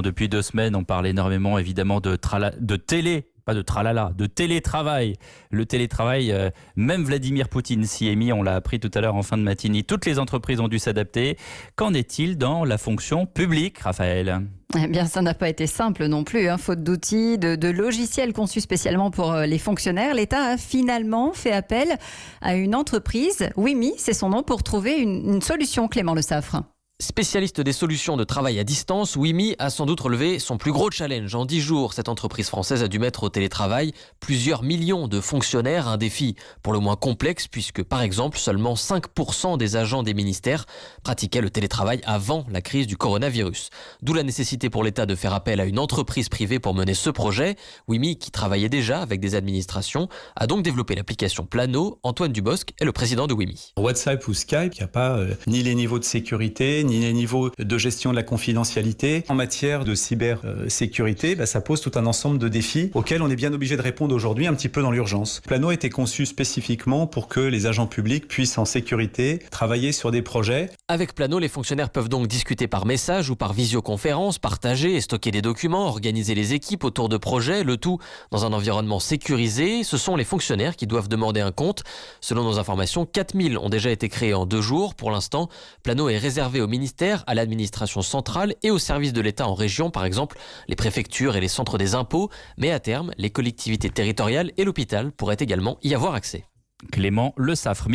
depuis 2 semaines, on parle énormément évidemment de télétravail. Le télétravail, même Vladimir Poutine s'y est mis, on l'a appris tout à l'heure en fin de matinée. Toutes les entreprises ont dû s'adapter. Qu'en est-il dans la fonction publique, Raphaël ? Eh bien, ça n'a pas été simple non plus. Faute d'outils, de logiciels conçus spécialement pour les fonctionnaires, l'État a finalement fait appel à une entreprise, Wimi, c'est son nom, pour trouver une solution, Clément Le Saffre. Spécialiste des solutions de travail à distance, Wimi a sans doute relevé son plus gros challenge. En 10 jours, cette entreprise française a dû mettre au télétravail plusieurs millions de fonctionnaires. Un défi pour le moins complexe puisque, par exemple, seulement 5% des agents des ministères pratiquaient le télétravail avant la crise du coronavirus. D'où la nécessité pour l'État de faire appel à une entreprise privée pour mener ce projet. Wimi, qui travaillait déjà avec des administrations, a donc développé l'application Plano. Antoine Dubosc est le président de Wimi. WhatsApp ou Skype, il n'y a pas ni les niveaux de sécurité, ni les niveaux de gestion de la confidentialité. En matière de cybersécurité, ça pose tout un ensemble de défis auxquels on est bien obligé de répondre aujourd'hui un petit peu dans l'urgence. Plano a été conçu spécifiquement pour que les agents publics puissent en sécurité travailler sur des projets. Avec Plano, les fonctionnaires peuvent donc discuter par message ou par visioconférence, partager et stocker des documents, organiser les équipes autour de projets, le tout dans un environnement sécurisé. Ce sont les fonctionnaires qui doivent demander un compte. Selon nos informations, 4000 ont déjà été créés en 2 jours. Pour l'instant, Plano est réservé au ministère, à l'administration centrale et aux services de l'État en région, par exemple les préfectures et les centres des impôts. Mais à terme, les collectivités territoriales et l'hôpital pourraient également y avoir accès. Clément Le Saffre.